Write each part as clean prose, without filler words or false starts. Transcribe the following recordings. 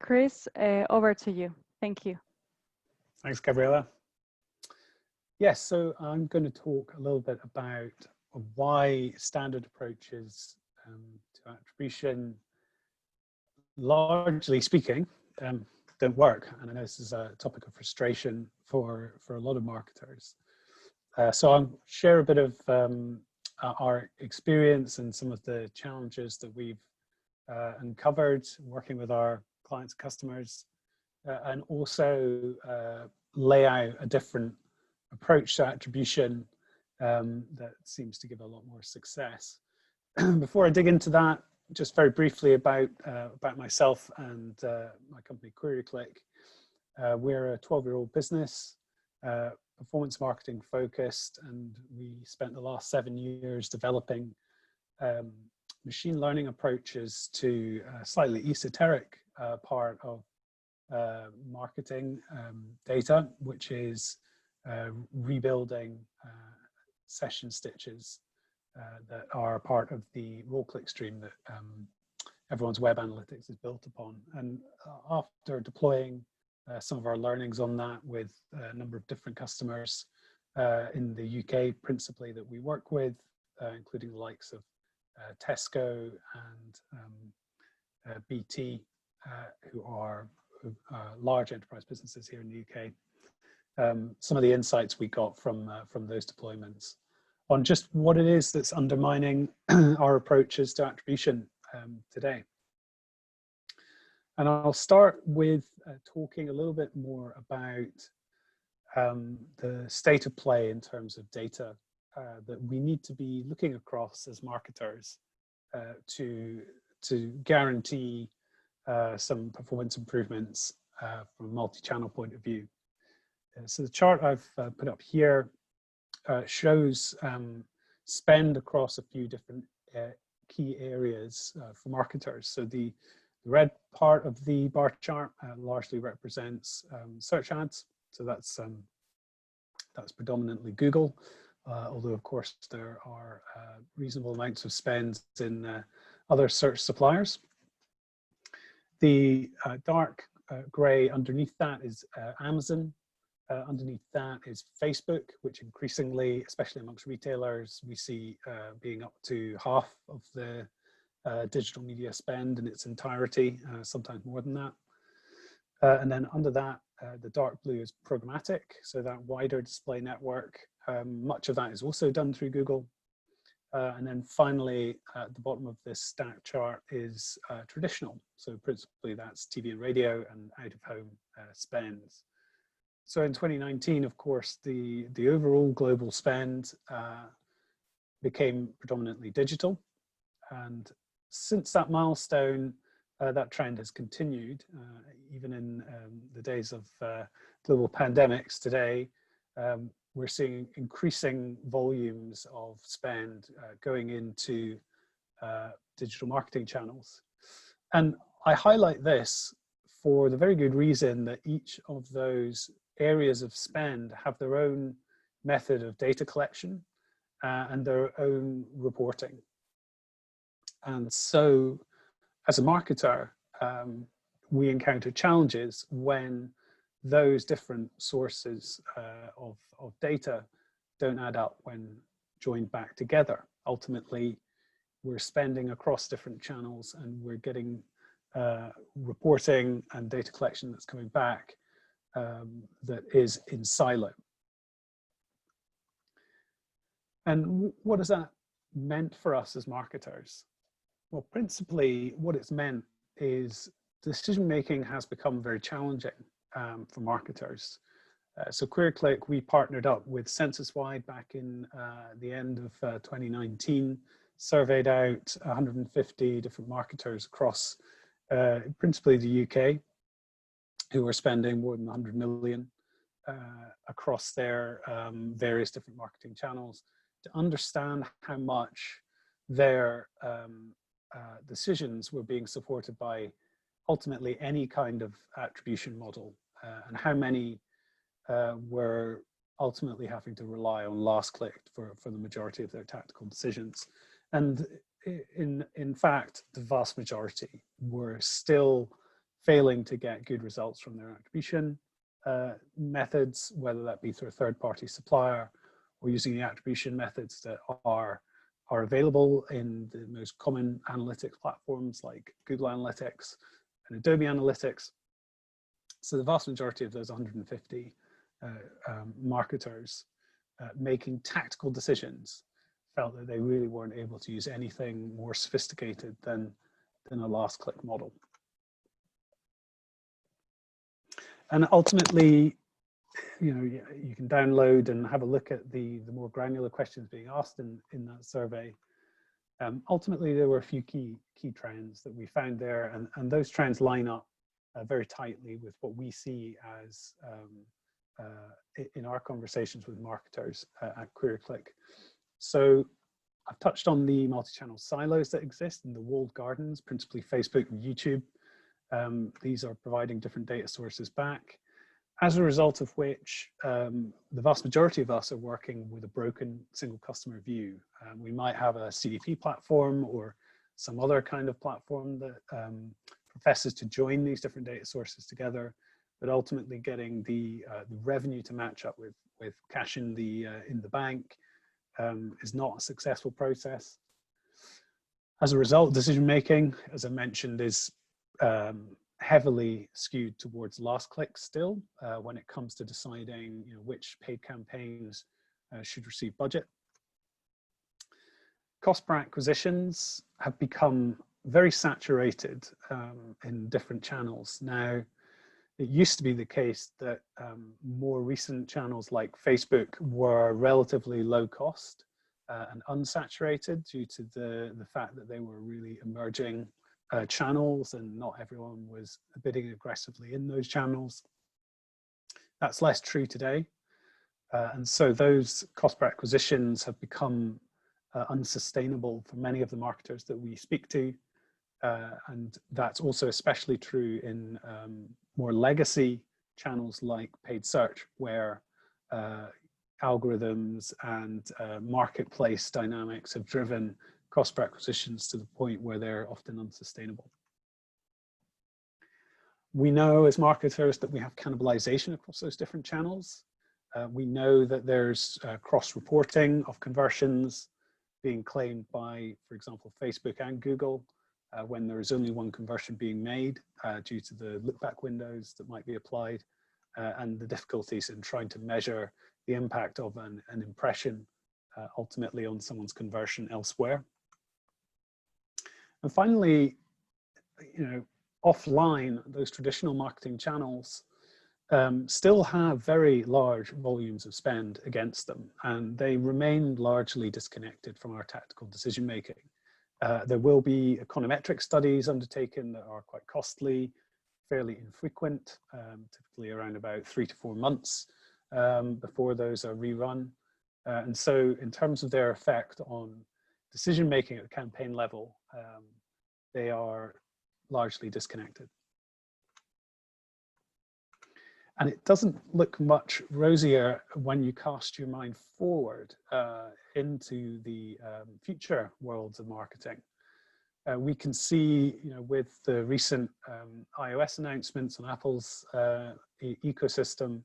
Chris, over to you. Thank you. Thanks, Gabriella. Yes, so I'm going to talk a little bit about why standard approaches to attribution, largely speaking, don't work. And I know this is a topic of frustration for a lot of marketers. So I'll share a bit of our experience and some of the challenges that we've uncovered working with our clients and customers, and also lay out a different approach to attribution that seems to give a lot more success. Before I dig into that, just very briefly about myself and my company QueryClick. We're a 12-year-old business, performance marketing focused, and we spent the last 7 years developing machine learning approaches to a slightly esoteric part of marketing data, which is rebuilding session stitches that are part of the raw click stream that everyone's web analytics is built upon. And after deploying some of our learnings on that with a number of different customers in the UK, principally, that we work with, including the likes of Tesco and BT, who are large enterprise businesses here in the UK. Some of the insights we got from those deployments on just what it is that's undermining our approaches to attribution today. And I'll start with talking a little bit more about the state of play in terms of data that we need to be looking across as marketers to guarantee some performance improvements from a multi-channel point of view. So the chart I've put up here shows spend across a few different key areas for marketers. So the red part of the bar chart largely represents search ads. So that's predominantly Google, although of course there are reasonable amounts of spend in other search suppliers. The dark gray underneath that is Amazon. Underneath that is Facebook, which increasingly, especially amongst retailers, we see being up to half of the digital media spend in its entirety, sometimes more than that. And then under that, the dark blue is programmatic, so that wider display network. Much of that is also done through Google. And then finally, at the bottom of this stack chart is traditional. So principally that's TV and radio and out-of-home spends. So in 2019, of course, the overall global spend became predominantly digital. And since that milestone, that trend has continued, even in the days of global pandemics today. We're seeing increasing volumes of spend going into digital marketing channels. And I highlight this for the very good reason that each of those areas of spend have their own method of data collection and their own reporting. And so as a marketer, we encounter challenges when those different sources of data don't add up when joined back together. Ultimately, we're spending across different channels and we're getting reporting and data collection that's coming back that is in silo. And what has that meant for us as marketers? Well, principally what it's meant is decision-making has become very challenging for marketers. So QueryClick, we partnered up with Censuswide back in the end of 2019, surveyed out 150 different marketers across principally the UK, who were spending more than 100 million across their various different marketing channels, to understand how much their decisions were being supported by ultimately any kind of attribution model, and how many were ultimately having to rely on last click for the majority of their tactical decisions. And in fact, the vast majority were still failing to get good results from their attribution methods, whether that be through a third-party supplier or using the attribution methods that are available in the most common analytics platforms like Google Analytics and Adobe Analytics. So the vast majority of those 150 marketers making tactical decisions felt that they really weren't able to use anything more sophisticated than a last click model. And ultimately, you know, you can download and have a look at the more granular questions being asked in that survey. Ultimately, there were a few key trends that we found there, and those trends line up very tightly with what we see as in our conversations with marketers at QueryClick. So I've touched on the multi-channel silos that exist in the walled gardens, principally Facebook and YouTube. These are providing different data sources back, as a result of which the vast majority of us are working with a broken single customer view. We might have a CDP platform or some other kind of platform that professes to join these different data sources together, but ultimately getting the revenue to match up with cash in the bank is not a successful process. As a result, decision making, as I mentioned, is heavily skewed towards last click still when it comes to deciding, you know, which paid campaigns should receive budget. Cost per acquisitions have become very saturated in different channels. Now, it used to be the case that more recent channels like Facebook were relatively low cost and unsaturated due to the fact that they were really emerging channels and not everyone was bidding aggressively in those channels. That's less true today. And so those cost per acquisitions have become unsustainable for many of the marketers that we speak to. And that's also especially true in more legacy channels like paid search, where algorithms and marketplace dynamics have driven cost per acquisitions to the point where they're often unsustainable. We know as marketers that we have cannibalization across those different channels. We know that there's cross-reporting of conversions being claimed by, for example, Facebook and Google, when there is only one conversion being made due to the look-back windows that might be applied and the difficulties in trying to measure the impact of an impression ultimately on someone's conversion elsewhere. And finally, you know, offline, those traditional marketing channels still have very large volumes of spend against them, and they remain largely disconnected from our tactical decision making. There will be econometric studies undertaken that are quite costly, fairly infrequent, typically around about 3 to 4 months before those are rerun. And so in terms of their effect on decision making at the campaign level, they are largely disconnected. And it doesn't look much rosier when you cast your mind forward into the future worlds of marketing. We can see, you know, with the recent iOS announcements on Apple's ecosystem,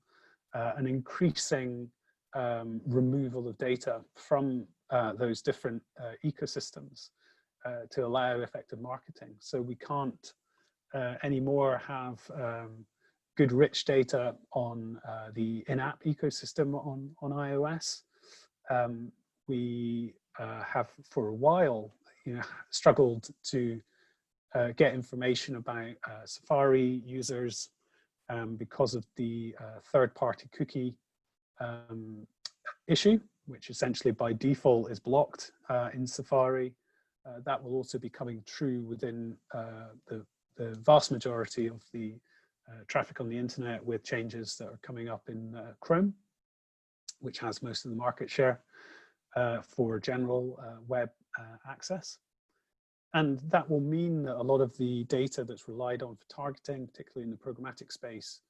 an increasing removal of data from those different ecosystems to allow effective marketing. So we can't anymore have good rich data on the in-app ecosystem on iOS. We have for a while, you know, struggled to get information about Safari users because of the third-party cookie issue, which essentially by default is blocked in Safari. That will also be coming true within the vast majority of the traffic on the internet, with changes that are coming up in Chrome, which has most of the market share for general web access. And that will mean that a lot of the data that's relied on for targeting, particularly in the programmatic space,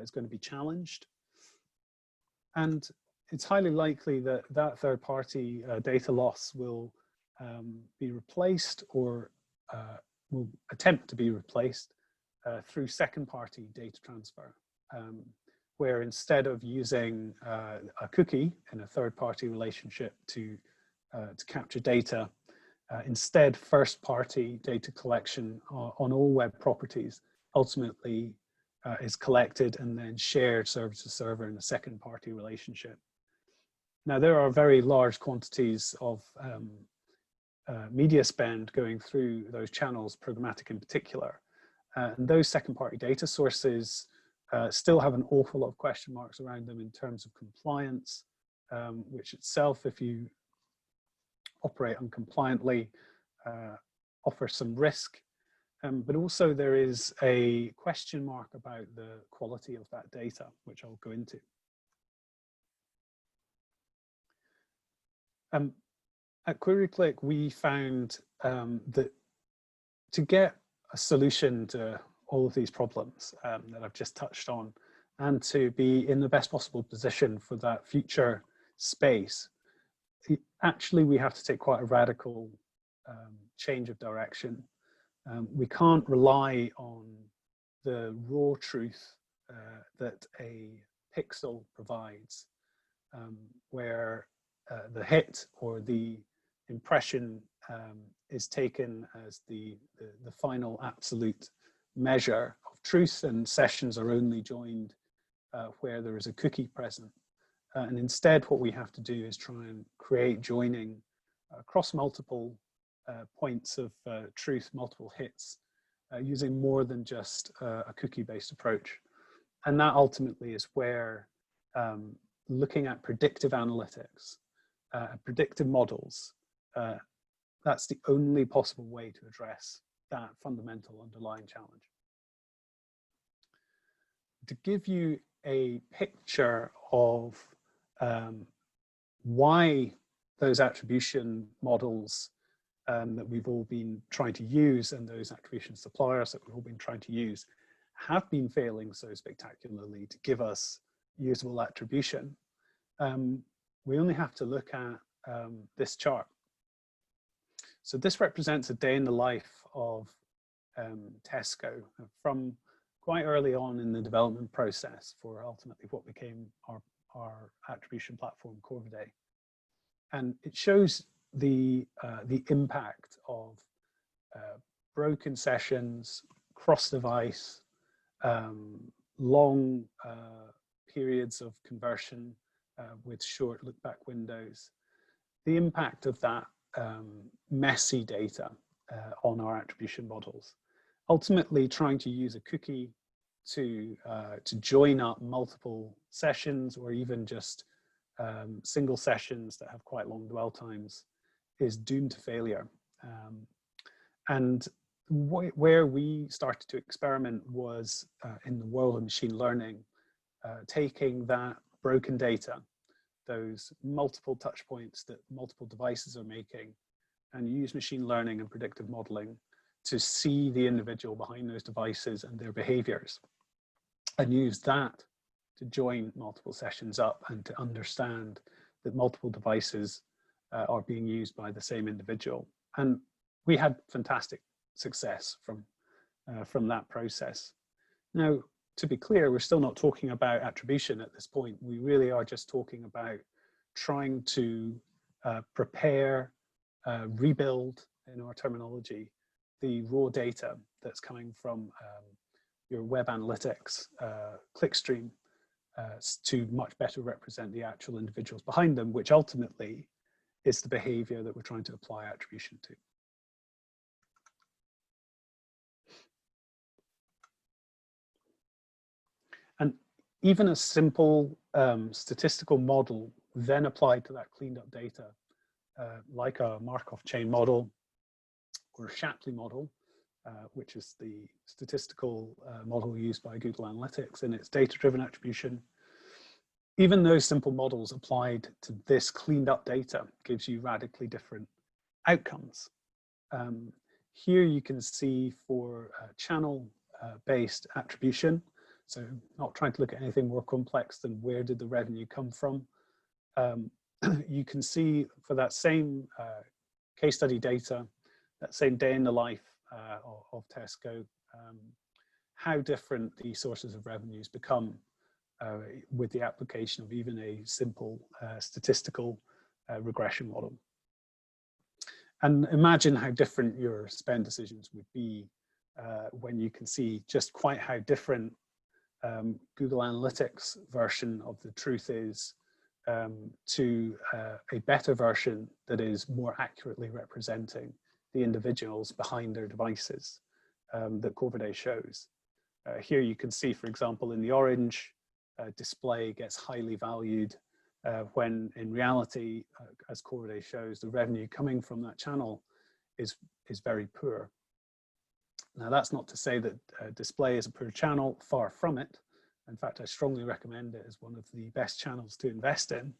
is going to be challenged. And it's highly likely that that third-party data loss will be replaced or will attempt to be replaced through second-party data transfer, where instead of using a cookie in a third-party relationship to capture data, instead first-party data collection on all web properties ultimately is collected and then shared server to server in a second-party relationship. Now, there are very large quantities of media spend going through those channels, programmatic in particular. And those second-party data sources still have an awful lot of question marks around them in terms of compliance, which itself, if you operate uncompliantly, offers some risk. But also there is a question mark about the quality of that data, which I'll go into. At QueryClick, we found that to get a solution to all of these problems that I've just touched on, and to be in the best possible position for that future space, actually we have to take quite a radical change of direction. We can't rely on the raw truth that a pixel provides, where the hit or the impression is taken as the final absolute measure of truth, and sessions are only joined where there is a cookie present. And instead, what we have to do is try and create joining across multiple points of truth, multiple hits, using more than just a cookie-based approach. And that ultimately is where looking at predictive analytics, predictive models, that's the only possible way to address that fundamental underlying challenge. To give you a picture of why those attribution models that we've all been trying to use, and those attribution suppliers that we've all been trying to use, have been failing so spectacularly to give us usable attribution, we only have to look at this chart. So this represents a day in the life of Tesco from quite early on in the development process for ultimately what became our attribution platform, Corviday. And it shows the impact of broken sessions, cross-device, long periods of conversion with short look-back windows, the impact of that messy data on our attribution models. Ultimately, trying to use a cookie to join up multiple sessions, or even just single sessions that have quite long dwell times, is doomed to failure. And where we started to experiment was in the world of machine learning, taking that broken data, those multiple touch points that multiple devices are making, and use machine learning and predictive modeling to see the individual behind those devices and their behaviors, and use that to join multiple sessions up and to understand that multiple devices are being used by the same individual. And we had fantastic success from that process. Now, to be clear, we're still not talking about attribution at this point. We really are just talking about trying to prepare, rebuild, in our terminology, the raw data that's coming from your web analytics clickstream to much better represent the actual individuals behind them, which ultimately is the behavior that we're trying to apply attribution to. And even a simple statistical model then applied to that cleaned up data, like a Markov chain model or a Shapley model, which is the statistical model used by Google Analytics in its data-driven attribution. Even those simple models applied to this cleaned up data gives you radically different outcomes. Here you can see for channel-based attribution, so not trying to look at anything more complex than where did the revenue come from. You can see for that same case study data, that same day in the life of Tesco, how different these sources of revenues become with the application of even a simple statistical regression model. And imagine how different your spend decisions would be when you can see just quite how different Google Analytics version of the truth is to a better version that is more accurately representing the individuals behind their devices that Corvidae shows. Here you can see, for example, in the orange, display gets highly valued when in reality, as Corvidae shows, the revenue coming from that channel is very poor. Now, that's not to say that display is a poor channel, far from it. In fact, I strongly recommend it as one of the best channels to invest in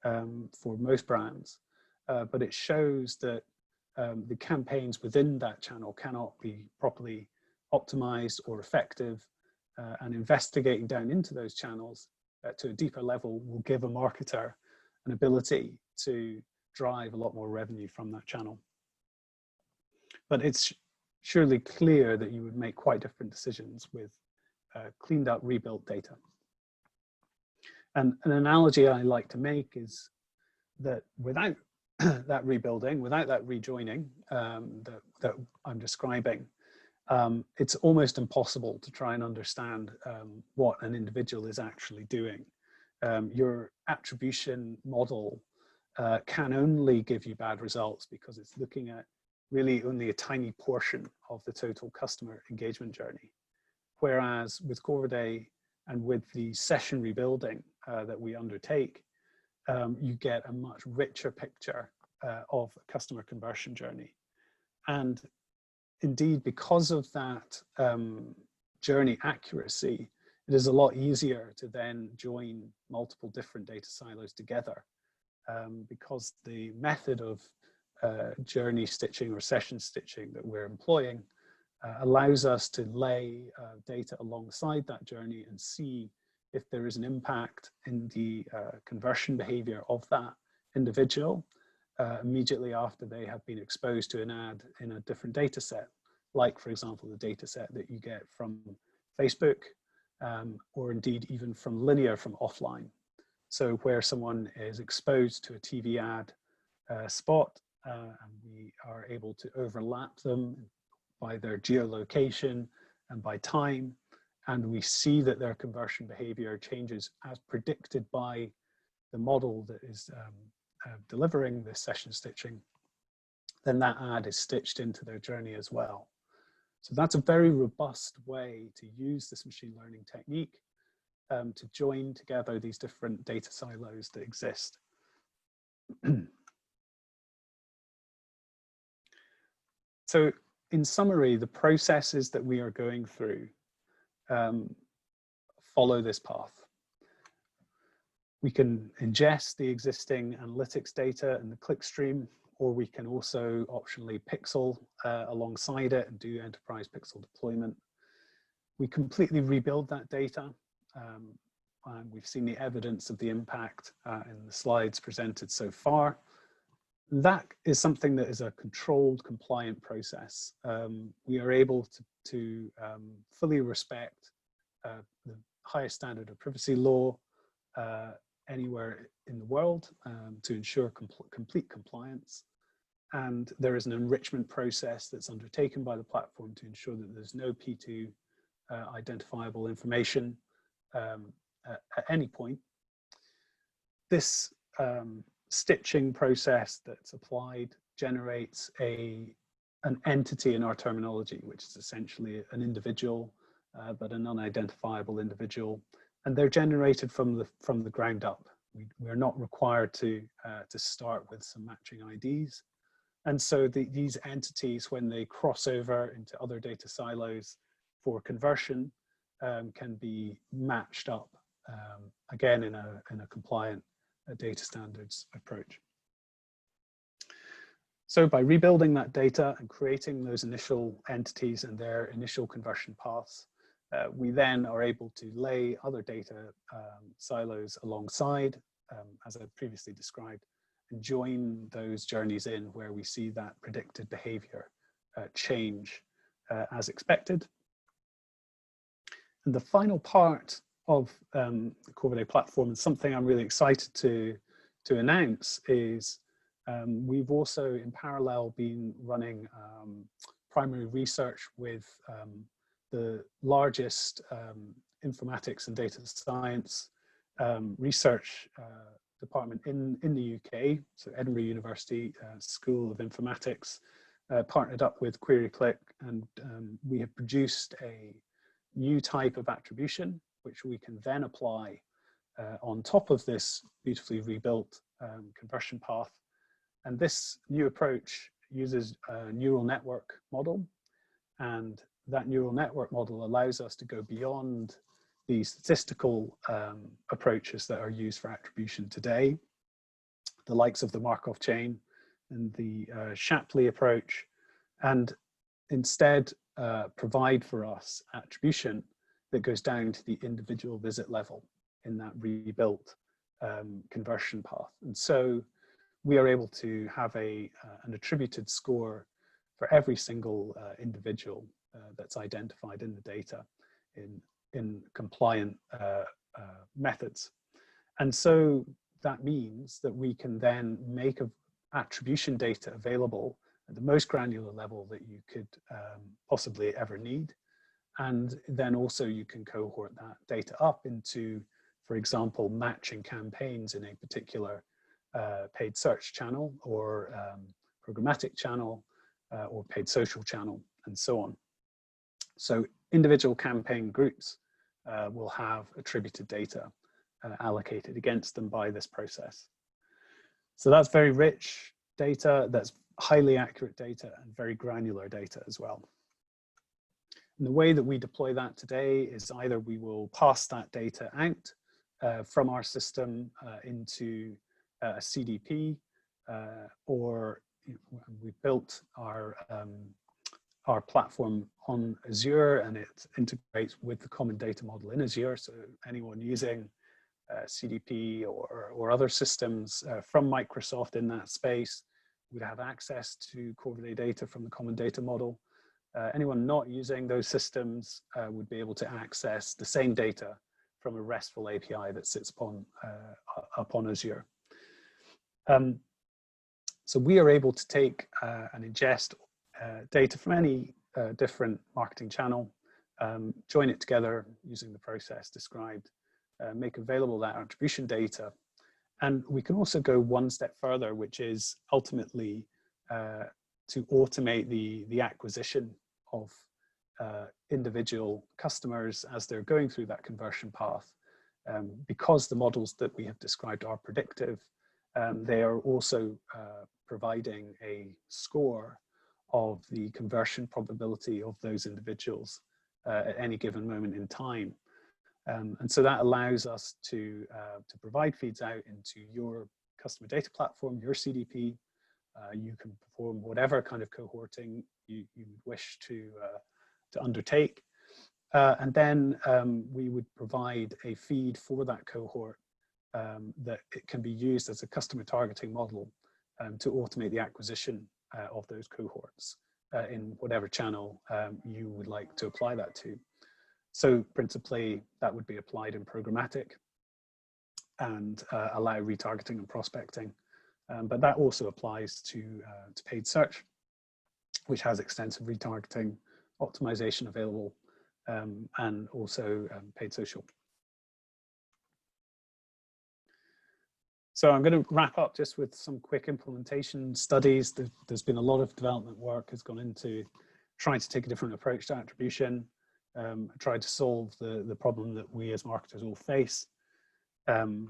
for most brands. But it shows that the campaigns within that channel cannot be properly optimized or effective, and investigating down into those channels to a deeper level will give a marketer an ability to drive a lot more revenue from that channel. But it's surely clear that you would make quite different decisions with cleaned up, rebuilt data. And an analogy I like to make is that without that rebuilding, without that rejoining that I'm describing, it's almost impossible to try and understand what an individual is actually doing. Your attribution model can only give you bad results because it's looking at really only a tiny portion of the total customer engagement journey. Whereas with Corvidae and with the session rebuilding that we undertake, you get a much richer picture of a customer conversion journey. And indeed, because of that journey accuracy, it is a lot easier to then join multiple different data silos together because the method of journey stitching or session stitching that we're employing allows us to lay data alongside that journey and see if there is an impact in the conversion behavior of that individual immediately after they have been exposed to an ad in a different data set, like, for example, the data set that you get from Facebook, or indeed even from linear, from offline. So where someone is exposed to a TV ad spot, and we are able to overlap them by their geolocation and by time, and we see that their conversion behavior changes as predicted by the model that is delivering the session stitching, then that ad is stitched into their journey as well. So that's a very robust way to use this machine learning technique to join together these different data silos that exist. So in summary, the processes that we are going through follow this path. We can ingest the existing analytics data in the clickstream, or we can also optionally pixel alongside it and do enterprise pixel deployment. We completely rebuild that data, and we've seen the evidence of the impact in the slides presented so far. That is something that is a controlled, compliant process. We are able to fully respect the highest standard of privacy law anywhere in the world to ensure complete compliance. And there is an enrichment process that's undertaken by the platform to ensure that there's no P2 identifiable information at any point. This stitching process that's applied generates an entity in our terminology, which is essentially an individual, but an unidentifiable individual, and they're generated from the ground up. We're not required to start with some matching IDs, and so these entities, when they cross over into other data silos for conversion, can be matched up again in a compliant data standards approach. So by rebuilding that data and creating those initial entities and their initial conversion paths, we then are able to lay other data silos alongside, as I previously described, and join those journeys in where we see that predicted behavior change as expected. And the final part of the Corvidae platform, and something I'm really excited to announce, is we've also in parallel been running primary research with the largest informatics and data science research department in the UK, so Edinburgh University School of Informatics, partnered up with QueryClick, and we have produced a new type of attribution, which we can then apply on top of this beautifully rebuilt conversion path. And this new approach uses a neural network model, and that neural network model allows us to go beyond the statistical approaches that are used for attribution today, the likes of the Markov chain and the Shapley approach, and instead provide for us attribution that goes down to the individual visit level in that rebuilt conversion path. And so we are able to have an attributed score for every single individual that's identified in the data in compliant methods. And so that means that we can then make attribution data available at the most granular level that you could possibly ever need. And then also you can cohort that data up into, for example, matching campaigns in a particular paid search channel or programmatic channel or paid social channel, and so on. So individual campaign groups will have attributed data allocated against them by this process. So that's very rich data, that's highly accurate data, and very granular data as well. And the way that we deploy that today is either we will pass that data out from our system into a CDP, or we've built our platform on Azure, and it integrates with the common data model in Azure. So anyone using CDP or other systems from Microsoft in that space would have access to Corvidae data from the common data model. Anyone not using those systems would be able to access the same data from a RESTful API that sits upon Azure. So we are able to take and ingest data from any different marketing channel, join it together using the process described, make available that attribution data. And we can also go one step further, which is ultimately to automate the acquisition of individual customers as they're going through that conversion path. Because the models that we have described are predictive, they are also providing a score of the conversion probability of those individuals at any given moment in time. And so that allows us to provide feeds out into your customer data platform, your CDP. You can perform whatever kind of cohorting you wish to undertake. And then we would provide a feed for that cohort that it can be used as a customer targeting model to automate the acquisition of those cohorts in whatever channel you would like to apply that to. So principally, that would be applied in programmatic and allow retargeting and prospecting. But that also applies to paid search, which has extensive retargeting optimization available, and also paid social. So I'm going to wrap up just with some quick implementation studies. There's been a lot of development work has gone into trying to take a different approach to attribution, try to solve the problem that we as marketers all face. And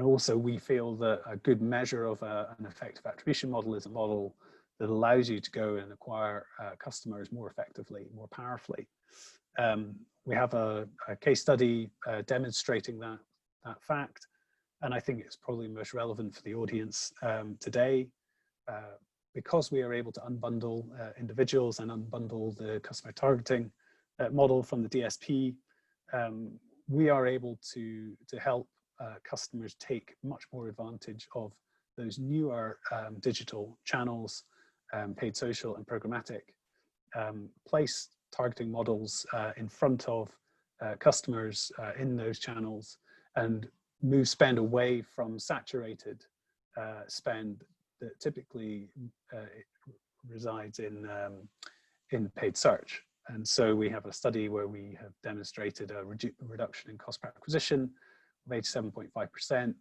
also we feel that a good measure of an effective attribution model is a model that allows you to go and acquire customers more effectively, more powerfully. We have a case study demonstrating that fact. And I think it's probably most relevant for the audience today, because we are able to unbundle individuals and unbundle the customer targeting model from the DSP. We are able to help customers take much more advantage of those newer digital channels, paid social and programmatic, place targeting models in front of customers in those channels and move spend away from saturated spend that typically resides in paid search. And so we have a study where we have demonstrated a reduction in cost per acquisition of 87.5%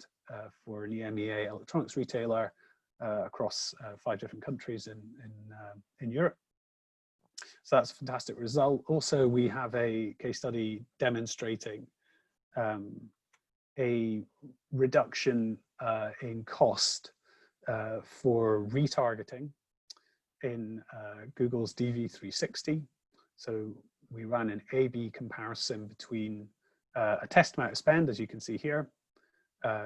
for an EMEA electronics retailer across 5 different countries in Europe. So that's a fantastic result. Also, we have a case study demonstrating a reduction in cost for retargeting in Google's DV360. So we ran an A/B comparison between a test amount of spend, as you can see here,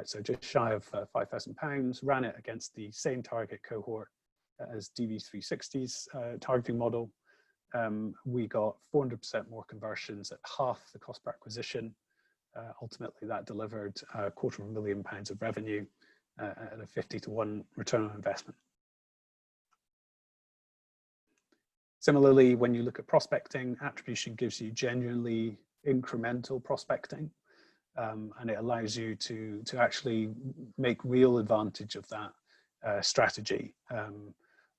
so just shy of £5,000, ran it against the same target cohort as DV360's targeting model. We got 400% more conversions at half the cost per acquisition. Ultimately, that delivered £250,000 of revenue at a 50-to-1 return on investment. Similarly, when you look at prospecting, attribution gives you genuinely incremental prospecting, and it allows you to actually make real advantage of that strategy.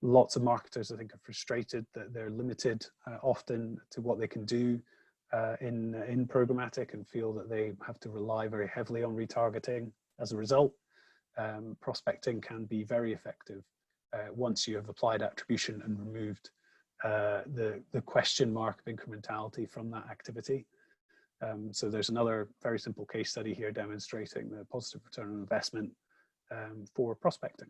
Lots of marketers, I think, are frustrated that they're limited often to what they can do in programmatic and feel that they have to rely very heavily on retargeting. As a result, prospecting can be very effective once you have applied attribution and removed the question mark of incrementality from that activity. So there's another very simple case study here demonstrating the positive return on investment for prospecting.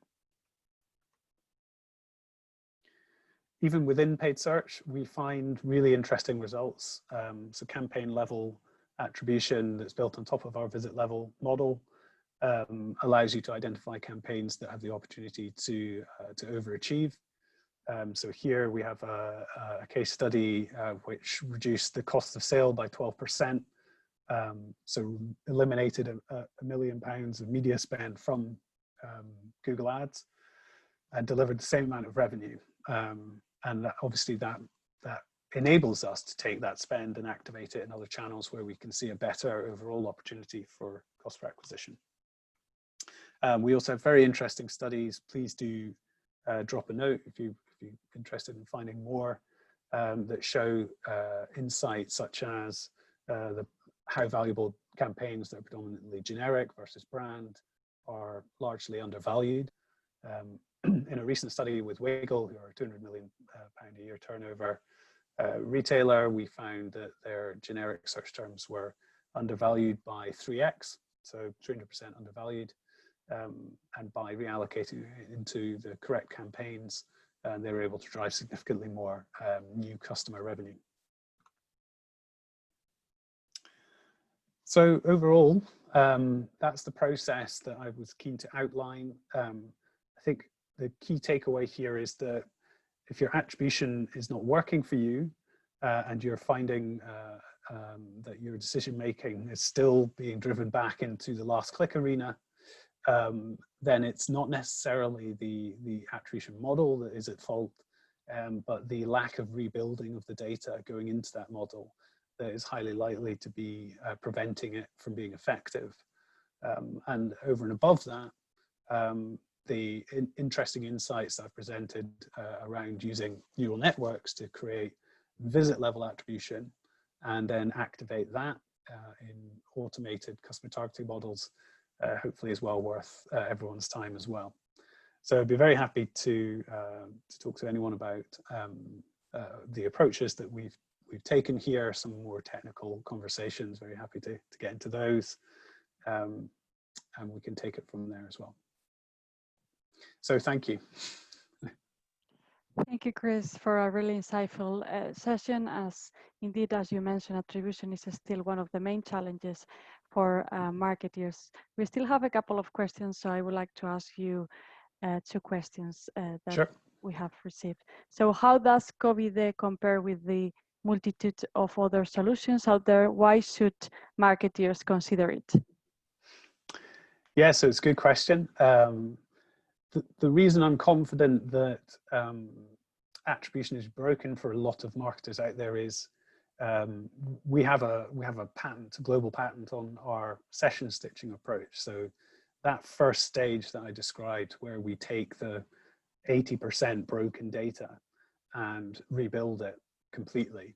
Even within paid search, we find really interesting results. So campaign level attribution that's built on top of our visit level model allows you to identify campaigns that have the opportunity to overachieve. So here we have a case study which reduced the cost of sale by 12%. So eliminated £1 million of media spend from Google Ads and delivered the same amount of revenue. And obviously that enables us to take that spend and activate it in other channels where we can see a better overall opportunity for cost per acquisition. We also have very interesting studies. Please do drop a note if you're interested in finding more that show insights such as how valuable campaigns that are predominantly generic versus brand are largely undervalued. In a recent study with Wiggle, who are a £200 million a year turnover retailer, we found that their generic search terms were undervalued by 3x, so 300% undervalued. And by reallocating it into the correct campaigns, they were able to drive significantly more new customer revenue. So overall, that's the process that I was keen to outline. I think the key takeaway here is that if your attribution is not working for you and you're finding that your decision making is still being driven back into the last click arena, then it's not necessarily the attribution model that is at fault, but the lack of rebuilding of the data going into that model that is highly likely to be preventing it from being effective. And over and above that, the interesting insights I've presented around using neural networks to create visit level attribution and then activate that in automated customer targeting models hopefully is well worth everyone's time as well. So I'd be very happy to talk to anyone about the approaches that we've taken here, some more technical conversations, very happy to get into those, and we can take it from there as well. So thank you. Thank you, Chris, for a really insightful session. As indeed, as you mentioned, attribution is still one of the main challenges for marketers. We still have a couple of questions, so I would like to ask you 2 questions that we have received. So how does COVID compare with the multitude of other solutions out there? Why should marketers consider it? Yeah, so it's a good question. The reason I'm confident that attribution is broken for a lot of marketers out there is we have a patent, a global patent on our session stitching approach. So that first stage that I described, where we take the 80% broken data and rebuild it completely,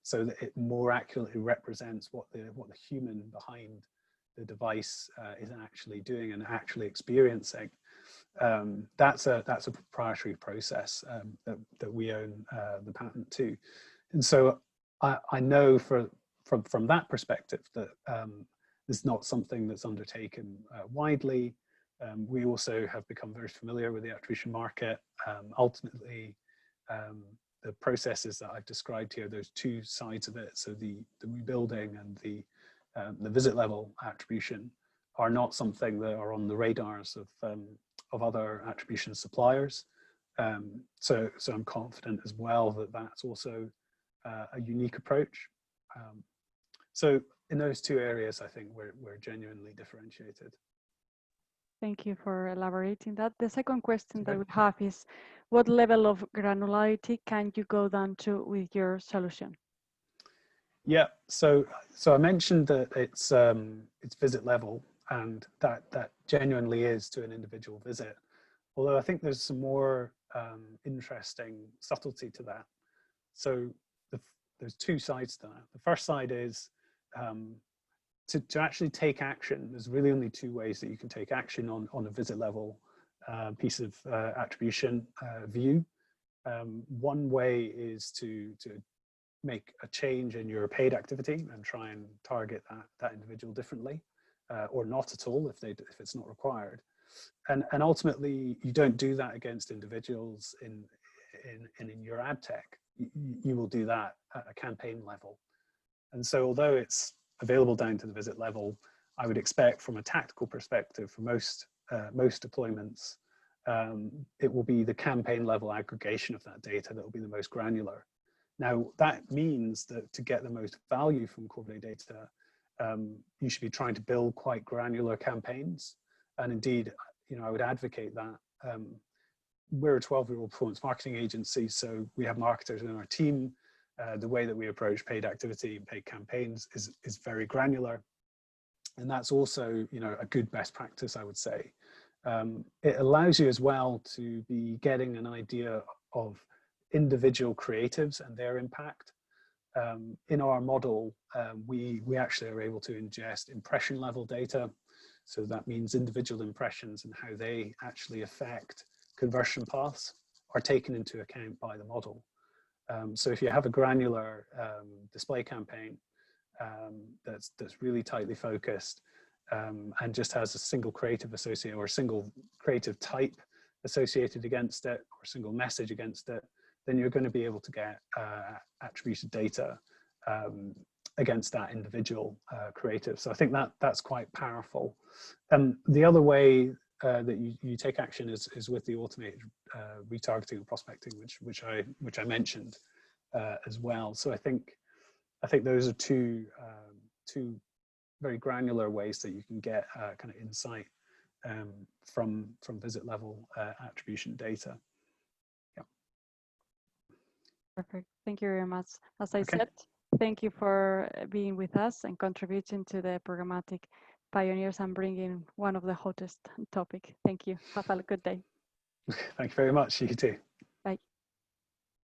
so that it more accurately represents what the human behind the device is actually doing and actually experiencing. That's a proprietary process that we own the patent to, and so I know from that perspective that it's not something that's undertaken widely. We also have become very familiar with the attribution market. Ultimately, the processes that I've described here, those two sides of it, so the rebuilding and the visit level attribution, are not something that are on the radars of other attribution suppliers. So I'm confident as well that that's also a unique approach. So in those two areas, I think we're genuinely differentiated. Thank you for elaborating that. The second question that we have is, what level of granularity can you go down to with your solution? Yeah, so I mentioned that it's visit level, and that genuinely is to an individual visit. Although I think there's some more interesting subtlety to that. So there's two sides to that. The first side is to actually take action. There's really only two ways that you can take action on a visit level piece of attribution view. One way is to make a change in your paid activity and try and target that individual differently, or not at all if it's not required. And ultimately, you don't do that against individuals in your ad tech. You will do that at a campaign level. And so although it's available down to the visit level, I would expect from a tactical perspective for most deployments, it will be the campaign level aggregation of that data that will be the most granular. Now, that means that to get the most value from Corvidae data, you should be trying to build quite granular campaigns. And indeed, I would advocate that. We're a 12-year-old performance marketing agency, so we have marketers in our team. The way that we approach paid activity and paid campaigns is very granular. And that's also, a good best practice, I would say. It allows you as well to be getting an idea of individual creatives and their impact. In our model, we actually are able to ingest impression level data. So that means individual impressions and how they actually affect conversion paths are taken into account by the model. So if you have a granular display campaign that's really tightly focused and just has a single creative associated or a single creative type associated against it or a single message against it, then you're going to be able to get attributed data against that individual creative. So I think that's quite powerful. The other way that you take action is with the automated retargeting and prospecting, which I mentioned as well. So I think those are two very granular ways that you can get kind of insight from visit level attribution data. Yeah. Perfect. Thank you very much. As I said, thank you for being with us and contributing to the Programmatic Pioneers and bringing one of the hottest topic. Thank you. Have a good day. Thank you very much. You too.